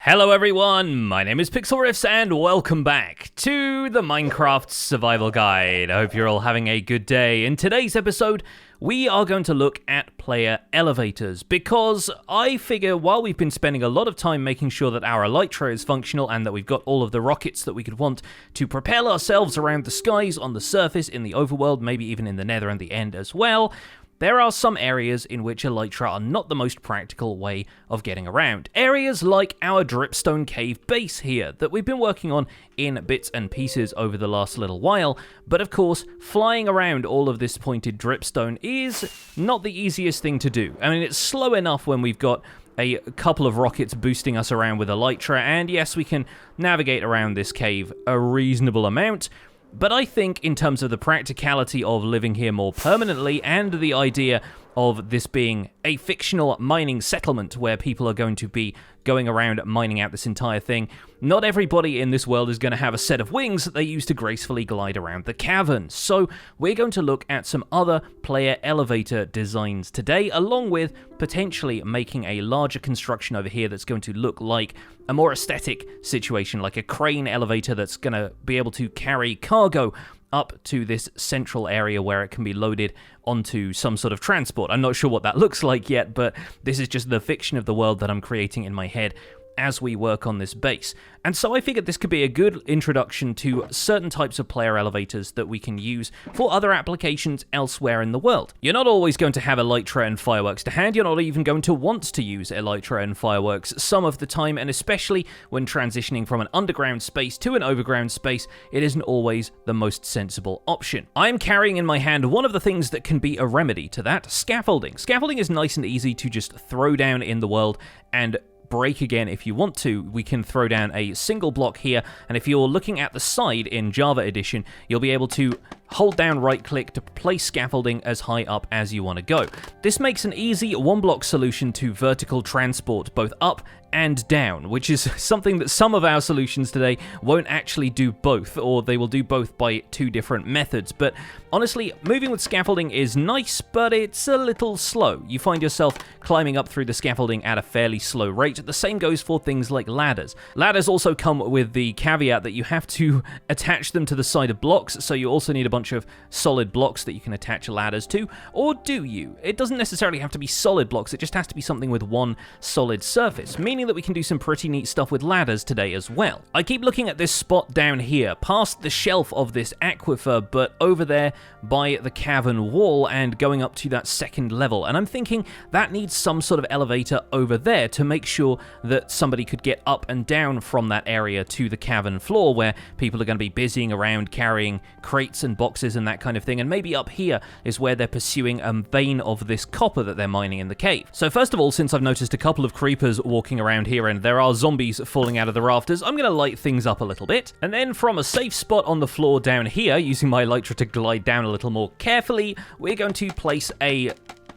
Hello everyone, my name is Pixlriffs and welcome back to the Minecraft Survival Guide. I hope you're all having a good day. In today's episode, we are going to look at player elevators because I figure while we've been spending a lot of time making sure that our Elytra is functional and that we've got all of the rockets that we could want to propel ourselves around the skies, on the surface, in the overworld, maybe even in the nether and the end as well, there are some areas in which Elytra are not the most practical way of getting around. Areas like our Dripstone Cave base here that we've been working on in bits and pieces over the last little while, but of course, flying around all of this pointed dripstone is not the easiest thing to do. I mean, it's slow enough when we've got a couple of rockets boosting us around with Elytra, and yes, we can navigate around this cave a reasonable amount. But I think in terms of the practicality of living here more permanently and the idea of this being a fictional mining settlement where people are going to be going around mining out this entire thing, not everybody in this world is going to have a set of wings that they use to gracefully glide around the cavern. So we're going to look at some other player elevator designs today, along with potentially making a larger construction over here that's going to look like a more aesthetic situation, like a crane elevator that's going to be able to carry cargo up to this central area where it can be loaded onto some sort of transport. I'm not sure what that looks like yet, but this is just the fiction of the world that I'm creating in my head as we work on this base. And so I figured this could be a good introduction to certain types of player elevators that we can use for other applications elsewhere in the world. You're not always going to have Elytra and fireworks to hand, you're not even going to want to use Elytra and fireworks some of the time, and especially when transitioning from an underground space to an overground space, it isn't always the most sensible option. I'm carrying in my hand one of the things that can be a remedy to that, scaffolding. Scaffolding is nice and easy to just throw down in the world and break again if you want to. We can throw down a single block here, and if you're looking at the side in Java Edition, you'll be able to hold down right click to place scaffolding as high up as you want to go. This makes an easy one block solution to vertical transport both up and down, which is something that some of our solutions today won't actually do both, or they will do both by two different methods. But honestly, moving with scaffolding is nice, but it's a little slow. You find yourself climbing up through the scaffolding at a fairly slow rate. The same goes for things like ladders. Ladders also come with the caveat that you have to attach them to the side of blocks, so you also need a bunch of solid blocks that you can attach ladders to, or do you? It doesn't necessarily have to be solid blocks, it just has to be something with one solid surface, meaning that we can do some pretty neat stuff with ladders today as well. I keep looking at this spot down here, past the shelf of this aquifer, but over there by the cavern wall and going up to that second level, and I'm thinking that needs some sort of elevator over there to make sure that somebody could get up and down from that area to the cavern floor where people are going to be busying around carrying crates and boxes and that kind of thing, and maybe up here is where they're pursuing a vein of this copper that they're mining in the cave. So first of all, since I've noticed a couple of creepers walking around here and there are zombies falling out of the rafters, I'm going to light things up a little bit, and then from a safe spot on the floor down here, using my Elytra to glide down a little more carefully, we're going to place a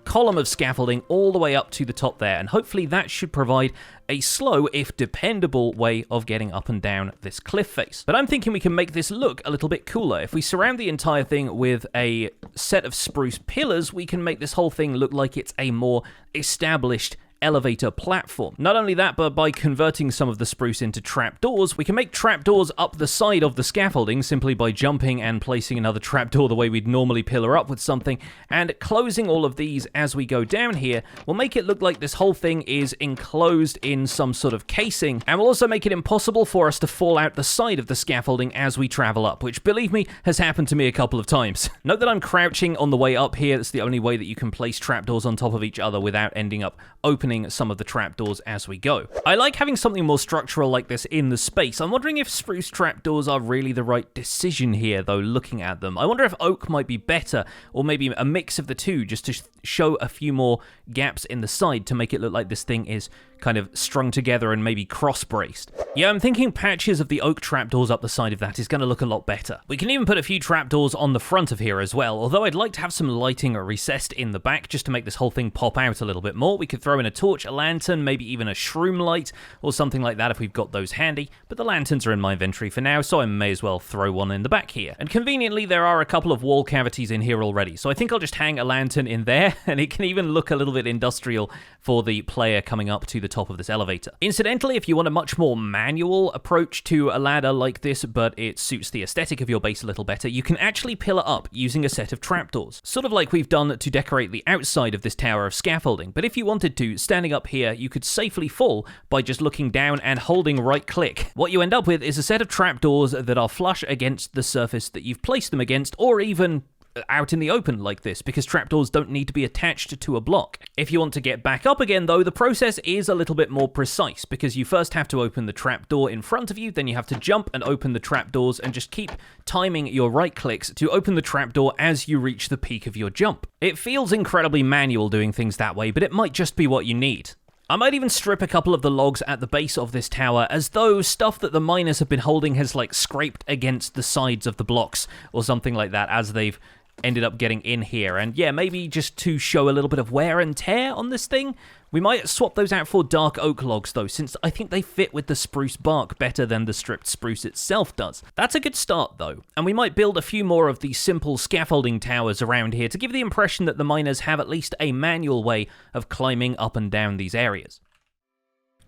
column of scaffolding all the way up to the top there, and hopefully that should provide a slow, if dependable, way of getting up and down this cliff face. But I'm thinking we can make this look a little bit cooler. If we surround the entire thing with a set of spruce pillars, we can make this whole thing look like it's a more established elevator platform. Not only that, but by converting some of the spruce into trapdoors, we can make trapdoors up the side of the scaffolding simply by jumping and placing another trapdoor the way we'd normally pillar up with something, and closing all of these as we go down here will make it look like this whole thing is enclosed in some sort of casing, and will also make it impossible for us to fall out the side of the scaffolding as we travel up, which, believe me, has happened to me a couple of times. Note that I'm crouching on the way up here. That's the only way that you can place trapdoors on top of each other without ending up opening some of the trapdoors as we go. I like having something more structural like this in the space. I'm wondering if spruce trapdoors are really the right decision here, though, looking at them. I wonder if oak might be better, or maybe a mix of the two, just to show a few more gaps in the side to make it look like this thing is kind of strung together and maybe cross-braced. Yeah, I'm thinking patches of the oak trapdoors up the side of that is going to look a lot better. We can even put a few trapdoors on the front of here as well, although I'd like to have some lighting recessed in the back just to make this whole thing pop out a little bit more. We could throw in a torch, a lantern, maybe even a shroom light, or something like that if we've got those handy, but the lanterns are in my inventory for now, so I may as well throw one in the back here. And conveniently, there are a couple of wall cavities in here already, so I think I'll just hang a lantern in there, and it can even look a little bit industrial for the player coming up to the top of this elevator. Incidentally, if you want a much more manual approach to a ladder like this, but it suits the aesthetic of your base a little better, you can actually pillar up using a set of trapdoors, sort of like we've done to decorate the outside of this tower of scaffolding. But if you wanted to, standing up here, you could safely fall by just looking down and holding right click. What you end up with is a set of trapdoors that are flush against the surface that you've placed them against, or even out in the open like this, because trapdoors don't need to be attached to a block. If you want to get back up again though, the process is a little bit more precise, because you first have to open the trapdoor in front of you, then you have to jump and open the trapdoors and just keep timing your right clicks to open the trapdoor as you reach the peak of your jump. It feels incredibly manual doing things that way, but it might just be what you need. I might even strip a couple of the logs at the base of this tower, as though stuff that the miners have been holding has like scraped against the sides of the blocks or something like that as they've ended up getting in here. And yeah, maybe just to show a little bit of wear and tear on this thing. We might swap those out for dark oak logs though, since I think they fit with the spruce bark better than the stripped spruce itself does. That's a good start though, and we might build a few more of these simple scaffolding towers around here to give the impression that the miners have at least a manual way of climbing up and down these areas.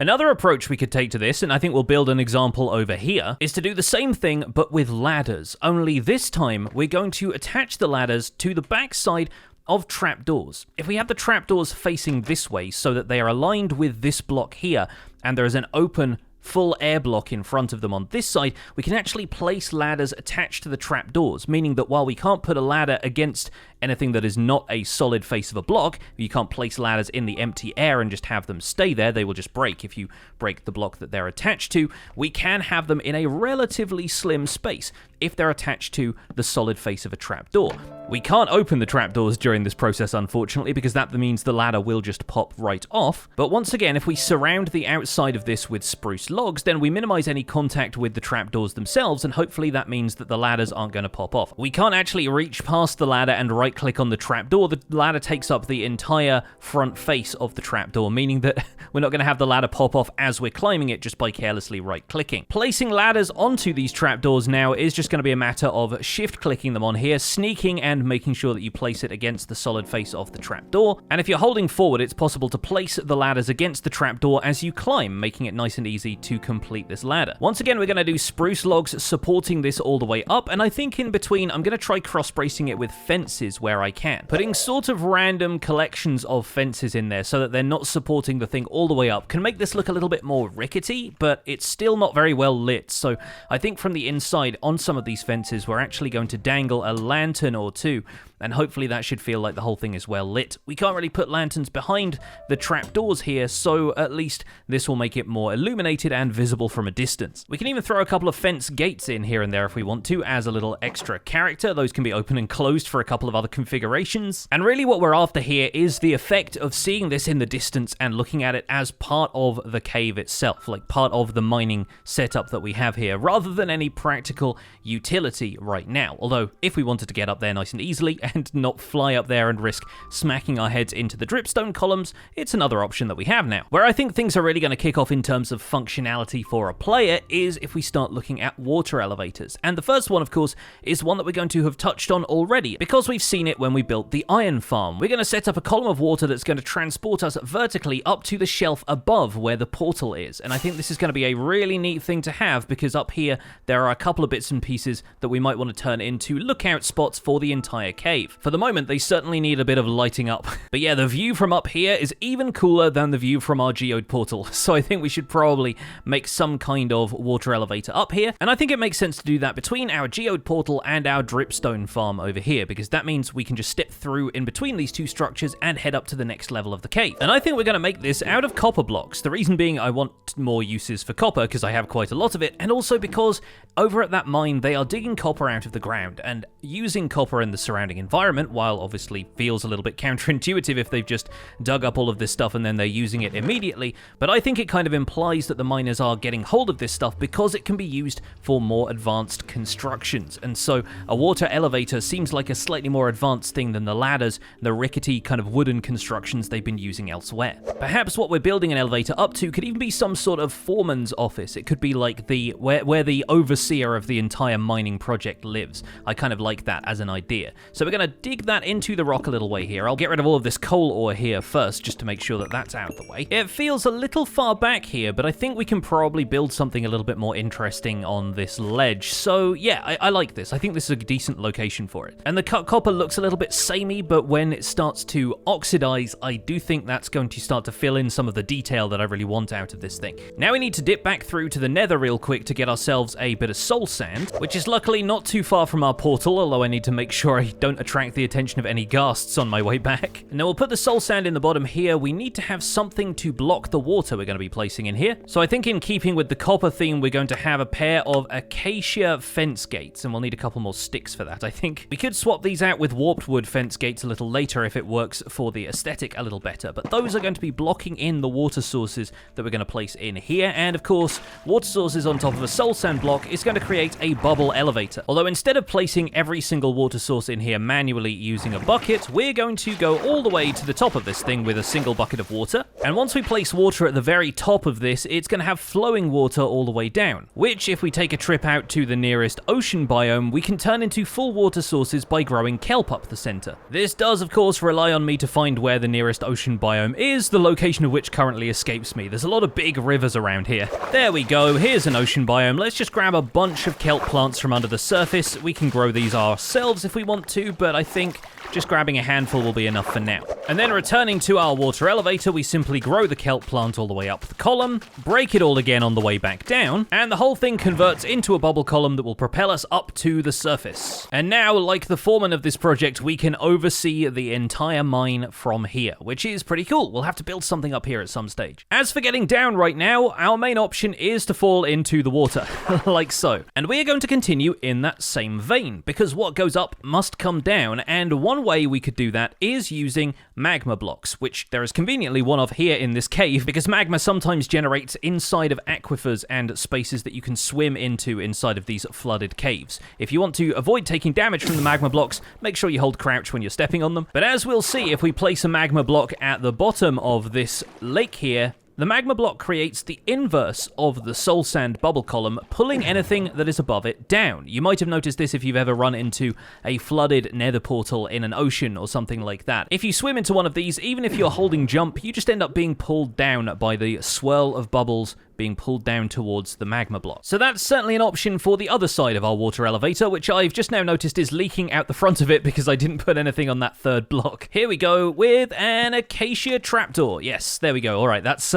Another approach we could take to this, and I think we'll build an example over here, is to do the same thing but with ladders, only this time we're going to attach the ladders to the backside of trapdoors. If we have the trapdoors facing this way so that they are aligned with this block here, and there is an open full air block in front of them on this side, we can actually place ladders attached to the trapdoors, meaning that while we can't put a ladder against anything that is not a solid face of a block, you can't place ladders in the empty air and just have them stay there, they will just break if you break the block that they're attached to. We can have them in a relatively slim space if they're attached to the solid face of a trapdoor. We can't open the trapdoors during this process, unfortunately, because that means the ladder will just pop right off. But once again, if we surround the outside of this with spruce logs, then we minimize any contact with the trapdoors themselves, and hopefully that means that the ladders aren't going to pop off. We can't actually reach past the ladder and right-click on the trapdoor. The ladder takes up the entire front face of the trapdoor, meaning that we're not going to have the ladder pop off as we're climbing it just by carelessly right-clicking. Placing ladders onto these trapdoors now is just going to be a matter of shift-clicking them on here, sneaking and making sure that you place it against the solid face of the trapdoor. And if you're holding forward, it's possible to place the ladders against the trapdoor as you climb, making it nice and easy to complete this ladder. Once again, we're going to do spruce logs supporting this all the way up, and I think in between, I'm going to try cross-bracing it with fences where I can. Putting sort of random collections of fences in there so that they're not supporting the thing all the way up can make this look a little bit more rickety, but it's still not very well lit. So I think from the inside on some of these fences, we're actually going to dangle a lantern or two, and hopefully that should feel like the whole thing is well lit. We can't really put lanterns behind the trapdoors here, so at least this will make it more illuminated and visible from a distance. We can even throw a couple of fence gates in here and there if we want to, as a little extra character. Those can be open and closed for a couple of other configurations. And really what we're after here is the effect of seeing this in the distance and looking at it as part of the cave itself, like part of the mining setup that we have here, rather than any practical utility right now. Although, if we wanted to get up there nice and easily and not fly up there and risk smacking our heads into the dripstone columns, it's another option that we have now. Where I think things are really going to kick off in terms of functionality for a player is if we start looking at water elevators. And the first one, of course, is one that we're going to have touched on already, because we've seen it when we built the iron farm. We're going to set up a column of water that's going to transport us vertically up to the shelf above where the portal is. And I think this is going to be a really neat thing to have, because up here there are a couple of bits and pieces that we might want to turn into lookout spots for the entire cave. For the moment, they certainly need a bit of lighting up. But yeah, the view from up here is even cooler than the view from our geode portal, so I think we should probably make some kind of water elevator up here, and I think it makes sense to do that between our geode portal and our dripstone farm over here, because that means we can just step through in between these two structures and head up to the next level of the cave. And I think we're going to make this out of copper blocks. The reason being I want more uses for copper, because I have quite a lot of it, and also because over at that mine they are digging copper out of the ground, and using copper in the surrounding environment, while obviously feels a little bit counterintuitive if they've just dug up all of this stuff and then they're using it immediately, but I think it kind of implies that the miners are getting hold of this stuff because it can be used for more advanced constructions. And so a water elevator seems like a slightly more advanced thing than the ladders, the rickety kind of wooden constructions they've been using elsewhere. Perhaps what we're building an elevator up to could even be some sort of foreman's office. It could be like where the overseer of the entire mining project lives. I kind of like that as an idea. So we're going to dig that into the rock a little way here. I'll get rid of all of this coal ore here first, just to make sure that that's out of the way. It feels a little far back here, but I think we can probably build something a little bit more interesting on this ledge. So yeah, I like this. I think this is a decent location for it. And the cut copper looks a little bit samey, but when it starts to oxidize, I do think that's going to start to fill in some of the detail that I really want out of this thing. Now we need to dip back through to the nether real quick to get ourselves a bit of soul sand, which is luckily not too far from our portal, although I need to make sure I don't attract the attention of any ghasts on my way back. And now we'll put the soul sand in the bottom here. We need to have something to block the water we're going to be placing in here. So I think in keeping with the copper theme, we're going to have a pair of acacia fence gates, and we'll need a couple more sticks for that, I think. We could swap these out with warped wood fence gates a little later if it works for the aesthetic a little better, but those are going to be blocking in the water sources that we're going to place in here. And of course, water sources on top of a soul sand block is going to create a bubble elevator. Although instead of placing every single water source in here manually using a bucket, we're going to go all the way to the top of this thing with a single bucket of water. And once we place water at the very top of this, it's going to have flowing water all the way down, which if we take a trip out to the nearest ocean biome, we can turn into full water sources by growing kelp up the center. This does, of course, rely on me to find where the nearest ocean biome is, the location of which currently escapes me. There's a lot of big rivers around here. There we go, here's an ocean biome. Let's just grab a bunch of kelp plants from under the surface. We can grow these ourselves if we want to, but I think just grabbing a handful will be enough for now. And then returning to our water elevator, we simply grow the kelp plant all the way up the column, break it all again on the way back down, and the whole thing converts into a bubble column that will propel us up to the surface. And now, like the foreman of this project, we can oversee the entire mine from here, which is pretty cool. We'll have to build something up here at some stage. As for getting down right now, our main option is to fall into the water, like so. And we are going to continue in that same vein, because what goes up must come down, and one way we could do that is using magma blocks, which there is conveniently one of here in this cave, because magma sometimes generates inside of aquifers and spaces that you can swim into inside of these flooded caves. If you want to avoid taking damage from the magma blocks, make sure you hold crouch when you're stepping on them. But as we'll see, if we place a magma block at the bottom of this lake here, the magma block creates the inverse of the soul sand bubble column, pulling anything that is above it down. You might have noticed this if you've ever run into a flooded nether portal in an ocean or something like that. If you swim into one of these, even if you're holding jump, you just end up being pulled down by the swirl of bubbles being pulled down towards the magma block. So that's certainly an option for the other side of our water elevator, which I've just now noticed is leaking out the front of it because I didn't put anything on that third block. Here we go with an acacia trapdoor. Yes, there we go. All right, that's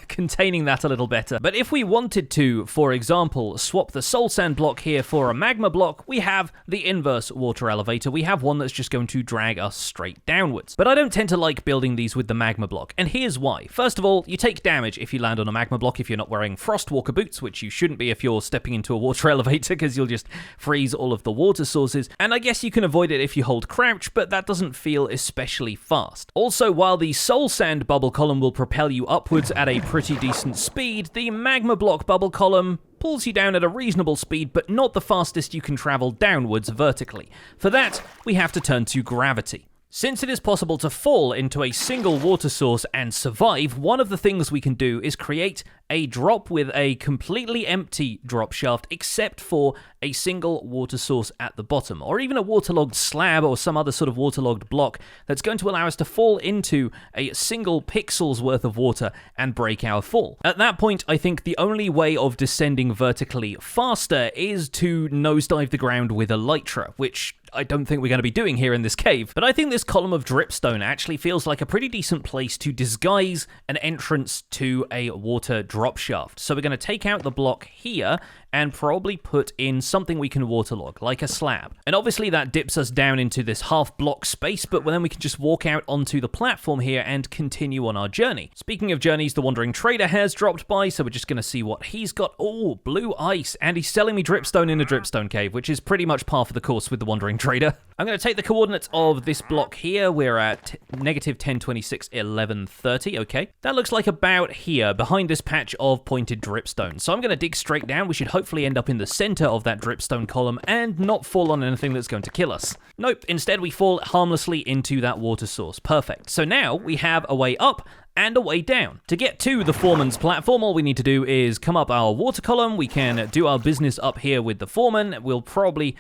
containing that a little better. But if we wanted to, for example, swap the soul sand block here for a magma block, we have the inverse water elevator. We have one that's just going to drag us straight downwards. But I don't tend to like building these with the magma block, and here's why. First of all, you take damage if you land on a magma block if you're not wearing frostwalker boots, which you shouldn't be if you're stepping into a water elevator, because you'll just freeze all of the water sources. And I guess you can avoid it if you hold crouch, but that doesn't feel especially fast. Also, while the soul sand bubble column will propel you upwards at a pretty decent speed, the magma block bubble column pulls you down at a reasonable speed, but not the fastest you can travel downwards vertically. For that, we have to turn to gravity. Since it is possible to fall into a single water source and survive, one of the things we can do is create a drop with a completely empty drop shaft except for a single water source at the bottom, or even a waterlogged slab or some other sort of waterlogged block that's going to allow us to fall into a single pixel's worth of water and break our fall. At that point, I think the only way of descending vertically faster is to nosedive the ground with Elytra, which I don't think we're going to be doing here in this cave, but I think this column of dripstone actually feels like a pretty decent place to disguise an entrance to a water drop shaft. So we're going to take out the block here and probably put in something we can waterlog, like a slab. And obviously that dips us down into this half block space, but then we can just walk out onto the platform here and continue on our journey. Speaking of journeys, the Wandering Trader has dropped by, so we're just going to see what he's got. Oh, blue ice, and he's selling me dripstone in a dripstone cave, which is pretty much par for the course with the Wandering trader. I'm going to take the coordinates of this block here. We're at negative 1026, 1130. Okay, that looks like about here, behind this patch of pointed dripstone. So I'm going to dig straight down. We should hopefully end up in the center of that dripstone column and not fall on anything that's going to kill us. Nope, instead we fall harmlessly into that water source. Perfect. So now we have a way up and a way down. To get to the foreman's platform, all we need to do is come up our water column. We can do our business up here with the foreman. We'll probably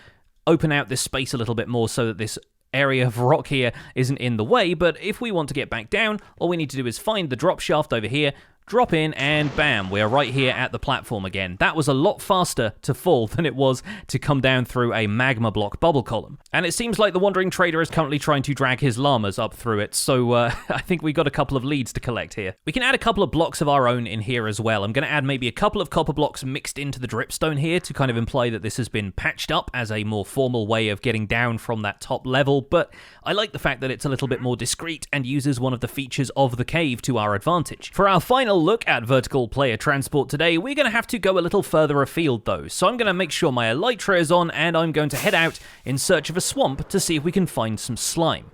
open out this space a little bit more so that this area of rock here isn't in the way, but if we want to get back down, all we need to do is find the drop shaft over here, drop in, and bam, we're right here at the platform again. That was a lot faster to fall than it was to come down through a magma block bubble column. And it seems like the Wandering Trader is currently trying to drag his llamas up through it, so I think we got a couple of leads to collect here. We can add a couple of blocks of our own in here as well. I'm going to add maybe a couple of copper blocks mixed into the dripstone here to kind of imply that this has been patched up as a more formal way of getting down from that top level, but I like the fact that it's a little bit more discreet and uses one of the features of the cave to our advantage. For our final look at vertical player transport today, we're going to have to go a little further afield though, so I'm going to make sure my Elytra is on and I'm going to head out in search of a swamp to see if we can find some slime.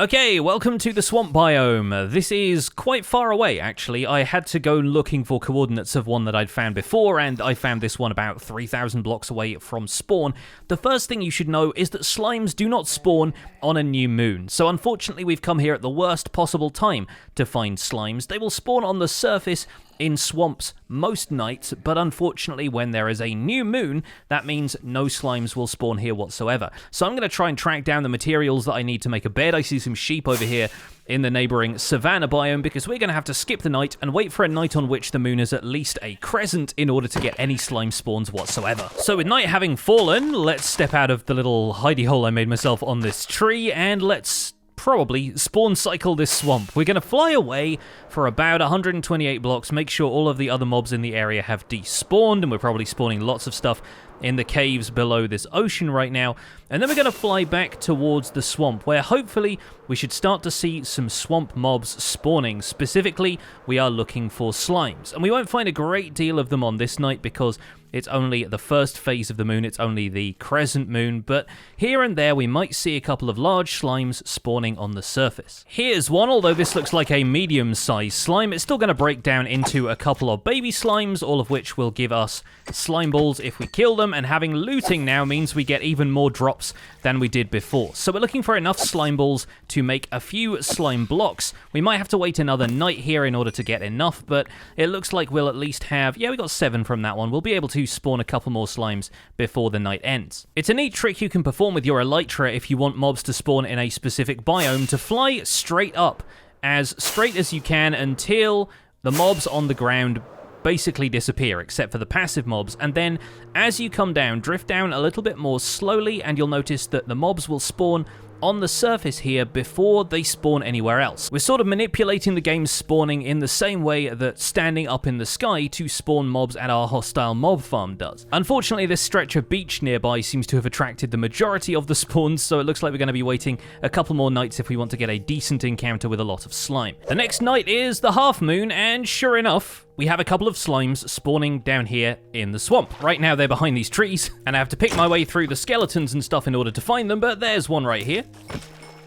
Okay, welcome to the swamp biome. This is quite far away, actually. I had to go looking for coordinates of one that I'd found before, and I found this one about 3,000 blocks away from spawn. The first thing you should know is that slimes do not spawn on a new moon, so unfortunately we've come here at the worst possible time to find slimes. They will spawn on the surface in swamps most nights, but unfortunately when there is a new moon, that means no slimes will spawn here whatsoever. So I'm going to try and track down the materials that I need to make a bed. I see some sheep over here in the neighboring savanna biome because we're going to have to skip the night and wait for a night on which the moon is at least a crescent in order to get any slime spawns whatsoever. So with night having fallen, let's step out of the little hidey hole I made myself on this tree and let's probably spawn cycle this swamp. We're going to fly away for about 128 blocks, make sure all of the other mobs in the area have despawned, and we're probably spawning lots of stuff in the caves below this ocean right now, and then we're going to fly back towards the swamp, where hopefully we should start to see some swamp mobs spawning. Specifically, we are looking for slimes, and we won't find a great deal of them on this night because it's only the first phase of the moon, it's only the crescent moon, but here and there we might see a couple of large slimes spawning on the surface. Here's one, although this looks like a medium-sized slime, it's still going to break down into a couple of baby slimes, all of which will give us slime balls if we kill them, and having looting now means we get even more drops than we did before. So we're looking for enough slime balls to make a few slime blocks. We might have to wait another night here in order to get enough, but it looks like we'll at least have, yeah, we got 7 from that one. We'll be able to spawn a couple more slimes before the night ends. It's a neat trick you can perform with your Elytra if you want mobs to spawn in a specific biome, to fly straight up, as straight as you can until the mobs on the ground basically disappear, except for the passive mobs, and then as you come down, drift down a little bit more slowly, and you'll notice that the mobs will spawn on the surface here before they spawn anywhere else. We're sort of manipulating the game's spawning in the same way that standing up in the sky to spawn mobs at our hostile mob farm does. Unfortunately, this stretch of beach nearby seems to have attracted the majority of the spawns, so it looks like we're going to be waiting a couple more nights if we want to get a decent encounter with a lot of slime. The next night is the half moon, and sure enough, we have a couple of slimes spawning down here in the swamp. Right now they're behind these trees, and I have to pick my way through the skeletons and stuff in order to find them, but there's one right here.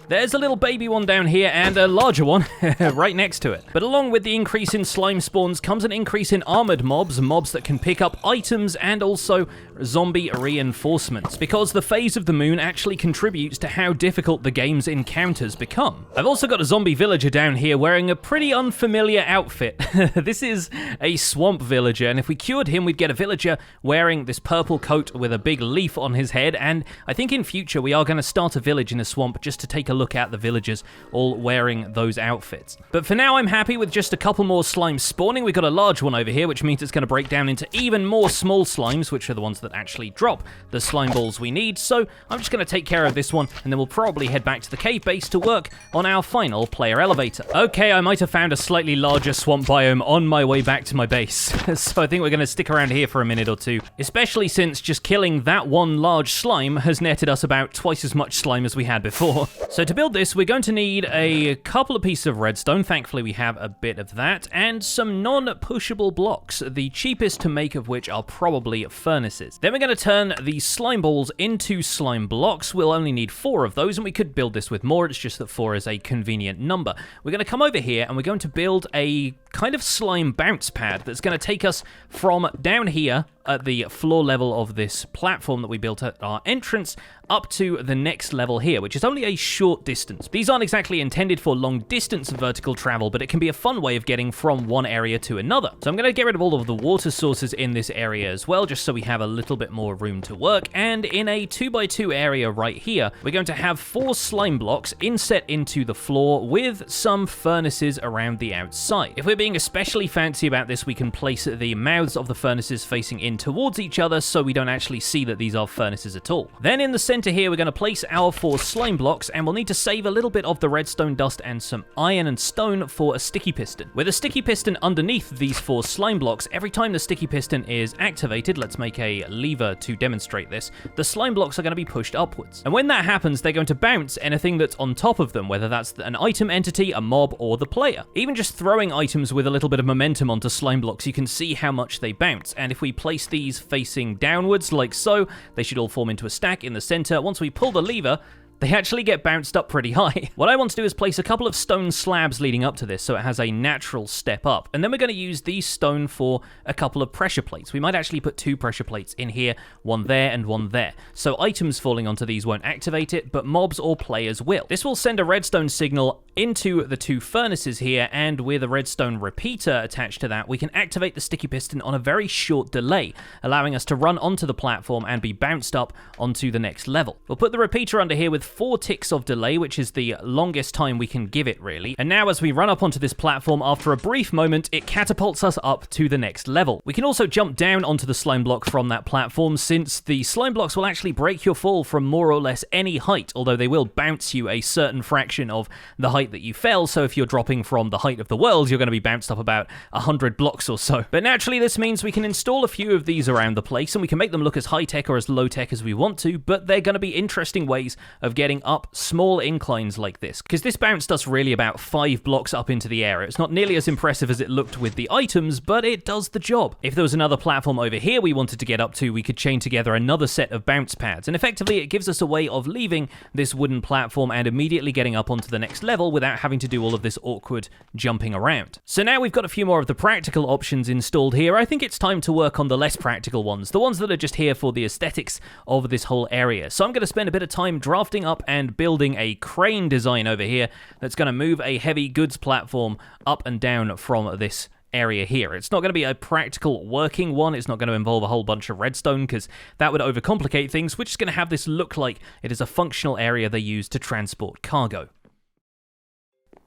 There's a little baby one down here and a larger one right next to it. But along with the increase in slime spawns comes an increase in armored mobs, mobs that can pick up items, and also zombie reinforcements, because the phase of the moon actually contributes to how difficult the game's encounters become. I've also got a zombie villager down here wearing a pretty unfamiliar outfit. This is a swamp villager, and if we cured him, we'd get a villager wearing this purple coat with a big leaf on his head, and I think in future we are going to start a village in a swamp just to take a look at the villagers all wearing those outfits. But for now, I'm happy with just a couple more slimes spawning. We've got a large one over here, which means it's going to break down into even more small slimes, which are the ones that actually drop the slime balls we need. So I'm just going to take care of this one, and then we'll probably head back to the cave base to work on our final player elevator. Okay, I might have found a slightly larger swamp biome on my way back to my base, so I think we're going to stick around here for a minute or two, especially since just killing that one large slime has netted us about twice as much slime as we had before. So to build this, we're going to need a couple of pieces of redstone. Thankfully, we have a bit of that, and some non-pushable blocks, the cheapest to make of which are probably furnaces. Then we're going to turn the slime balls into slime blocks. We'll only need 4 of those, and we could build this with more. It's just that 4 is a convenient number. We're going to come over here, and we're going to build a kind of slime bounce pad that's going to take us from down here at the floor level of this platform that we built at our entrance up to the next level here, which is only a short distance. These aren't exactly intended for long distance vertical travel, but it can be a fun way of getting from one area to another. So I'm going to get rid of all of the water sources in this area as well, just so we have a little bit more room to work. And in a 2x2 area right here, we're going to have 4 slime blocks inset into the floor with some furnaces around the outside. If we're being especially fancy about this, we can place the mouths of the furnaces facing in towards each other so we don't actually see that these are furnaces at all. Then in the center here, we're going to place our 4 slime blocks, and we'll need to save a little bit of the redstone dust and some iron and stone for a sticky piston. With a sticky piston underneath these 4 slime blocks, every time the sticky piston is activated, let's make a lever to demonstrate this, the slime blocks are going to be pushed upwards. And when that happens, they're going to bounce anything that's on top of them, whether that's an item entity, a mob, or the player. Even just throwing items with a little bit of momentum onto slime blocks, you can see how much they bounce. And if we place these facing downwards like so, they should all form into a stack in the center. Once we pull the lever, they actually get bounced up pretty high. What I want to do is place a couple of stone slabs leading up to this so it has a natural step up. And then we're going to use these stone for a couple of pressure plates. We might actually put 2 pressure plates in here, one there and one there. So items falling onto these won't activate it, but mobs or players will. This will send a redstone signal into the 2 furnaces here, and with a redstone repeater attached to that, we can activate the sticky piston on a very short delay, allowing us to run onto the platform and be bounced up onto the next level. We'll put the repeater under here with 4 ticks of delay, which is the longest time we can give it, really. And now as we run up onto this platform, after a brief moment, it catapults us up to the next level. We can also jump down onto the slime block from that platform, since the slime blocks will actually break your fall from more or less any height, although they will bounce you a certain fraction of the height that you fell. So if you're dropping from the height of the world, you're going to be bounced up about 100 blocks or so. But naturally, this means we can install a few of these around the place, and we can make them look as high-tech or as low-tech as we want to, but they're going to be interesting ways of getting up small inclines like this, because this bounced us really about 5 blocks up into the air. It's not nearly as impressive as it looked with the items, but it does the job. If there was another platform over here we wanted to get up to, we could chain together another set of bounce pads, and effectively it gives us a way of leaving this wooden platform and immediately getting up onto the next level without having to do all of this awkward jumping around. So now we've got a few more of the practical options installed here. I think it's time to work on the less practical ones, the ones that are just here for the aesthetics of this whole area. So I'm going to spend a bit of time drafting up and building a crane design over here that's going to move a heavy goods platform up and down from this area here. It's not going to be a practical working one. It's not going to involve a whole bunch of redstone, because that would overcomplicate things. We're just going to have this look like it is a functional area they use to transport cargo.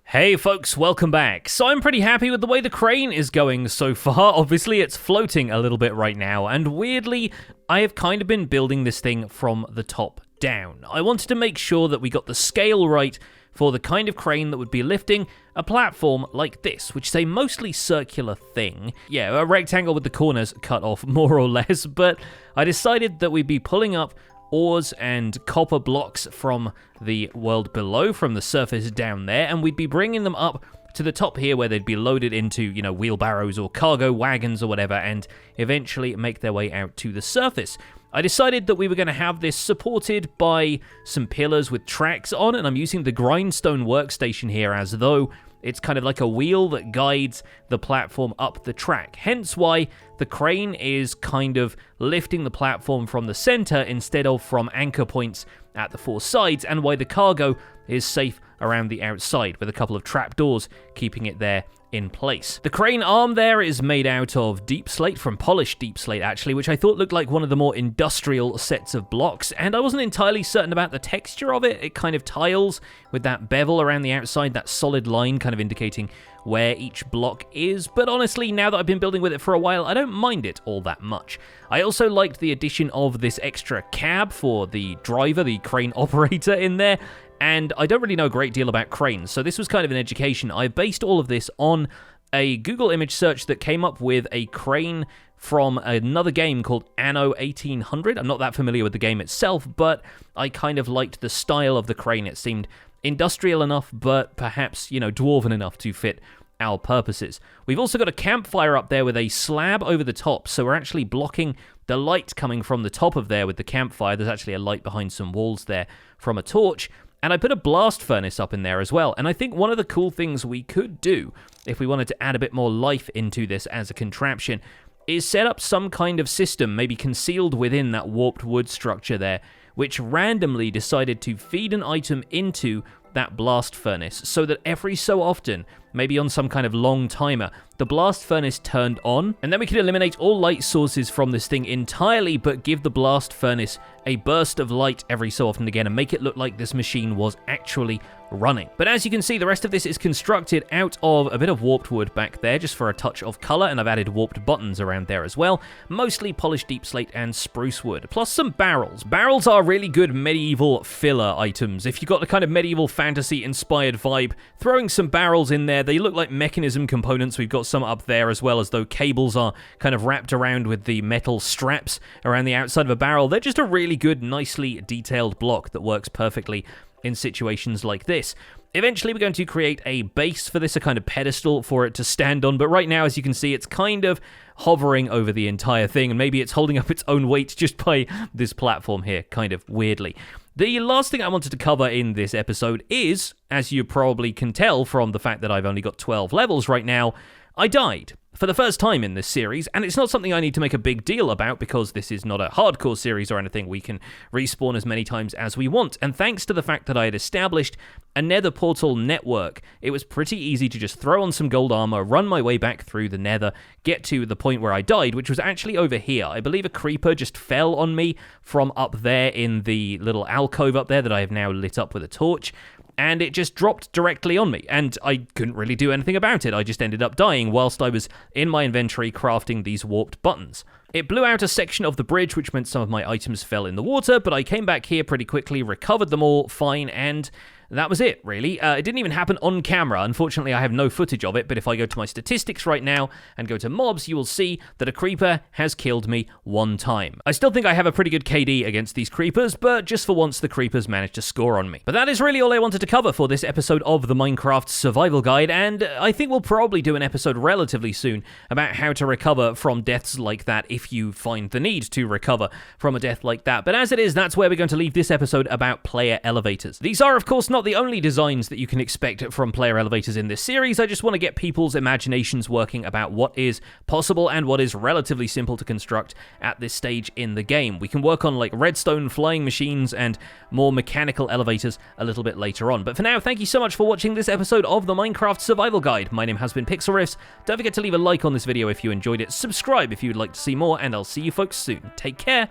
Hey folks, welcome back. So I'm pretty happy with the way the crane is going so far. Obviously it's floating a little bit right now, and weirdly, I have kind of been building this thing from the top down. I wanted to make sure that we got the scale right for the kind of crane that would be lifting a platform like this, which is a mostly circular thing. Yeah, a rectangle with the corners cut off, more or less, but I decided that we'd be pulling up ores and copper blocks from the world below, from the surface down there, and we'd be bringing them up to the top here where they'd be loaded into, you know, wheelbarrows or cargo wagons or whatever, and eventually make their way out to the surface. I decided that we were going to have this supported by some pillars with tracks on, and I'm using the grindstone workstation here as though it's kind of like a wheel that guides the platform up the track. Hence why the crane is kind of lifting the platform from the center instead of from anchor points at the 4 sides, and why the cargo is safe around the outside with a couple of trapdoors keeping it there in place. The crane arm there is made out of deep slate, from polished deep slate actually, which I thought looked like one of the more industrial sets of blocks, and I wasn't entirely certain about the texture of it. It kind of tiles with that bevel around the outside, that solid line kind of indicating where each block is, but honestly, now that I've been building with it for a while, I don't mind it all that much. I also liked the addition of this extra cab for the driver, the crane operator in there, and I don't really know a great deal about cranes, so this was kind of an education. I based all of this on a Google image search that came up with a crane from another game called Anno 1800. I'm not that familiar with the game itself, but I kind of liked the style of the crane. It seemed industrial enough, but perhaps, dwarven enough to fit our purposes. We've also got a campfire up there with a slab over the top, so we're actually blocking the light coming from the top of there with the campfire. There's actually a light behind some walls there from a torch. And I put a blast furnace up in there as well. And I think one of the cool things we could do, if we wanted to add a bit more life into this as a contraption, is set up some kind of system, maybe concealed within that warped wood structure there, which randomly decided to feed an item into that blast furnace, so that every so often, maybe on some kind of long timer, the blast furnace turned on, and then we could eliminate all light sources from this thing entirely, but give the blast furnace a burst of light every so often again, and make it look like this machine was actually running. But as you can see, the rest of this is constructed out of a bit of warped wood back there, just for a touch of color, and I've added warped buttons around there as well, mostly polished deep slate and spruce wood, plus some barrels. Barrels are really good medieval filler items. If you've got the kind of medieval fantasy-inspired vibe, throwing some barrels in there, they look like mechanism components. We've got some up there as well, as though cables are kind of wrapped around with the metal straps around the outside of a barrel. They're just a really good, nicely detailed block that works perfectly in situations like this. Eventually, we're going to create a base for this, a kind of pedestal for it to stand on, but right now, as you can see, it's kind of hovering over the entire thing, and maybe it's holding up its own weight just by this platform here, kind of weirdly. The last thing I wanted to cover in this episode is, as you probably can tell from the fact that I've only got 12 levels right now, I died for the first time in this series, and it's not something I need to make a big deal about because this is not a hardcore series or anything. We can respawn as many times as we want, and thanks to the fact that I had established a nether portal network, it was pretty easy to just throw on some gold armor, run my way back through the nether, get to the point where I died, which was actually over here. I believe a creeper just fell on me from up there in the little alcove up there that I have now lit up with a torch, and it just dropped directly on me, and I couldn't really do anything about it. I just ended up dying whilst I was in my inventory crafting these warped buttons. It blew out a section of the bridge, which meant some of my items fell in the water, but I came back here pretty quickly, recovered them all fine, and that was it, really. It didn't even happen on camera. Unfortunately, I have no footage of it, but if I go to my statistics right now and go to mobs, you will see that a creeper has killed me 1 time. I still think I have a pretty good KD against these creepers, but just for once, the creepers managed to score on me. But that is really all I wanted to cover for this episode of the Minecraft Survival Guide, and I think we'll probably do an episode relatively soon about how to recover from deaths like that if you find the need to recover from a death like that. But as it is, that's where we're going to leave this episode about player elevators. These are, of course, not the only designs that you can expect from player elevators in this series. I just want to get people's imaginations working about what is possible and what is relatively simple to construct at this stage in the game. We can work on like redstone flying machines and more mechanical elevators a little bit later on. But for now, thank you so much for watching this episode of the Minecraft Survival Guide. My name has been Pixlriffs. Don't forget to leave a like on this video if you enjoyed it, subscribe if you would like to see more, and I'll see you folks soon. Take care.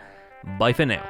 Bye for now.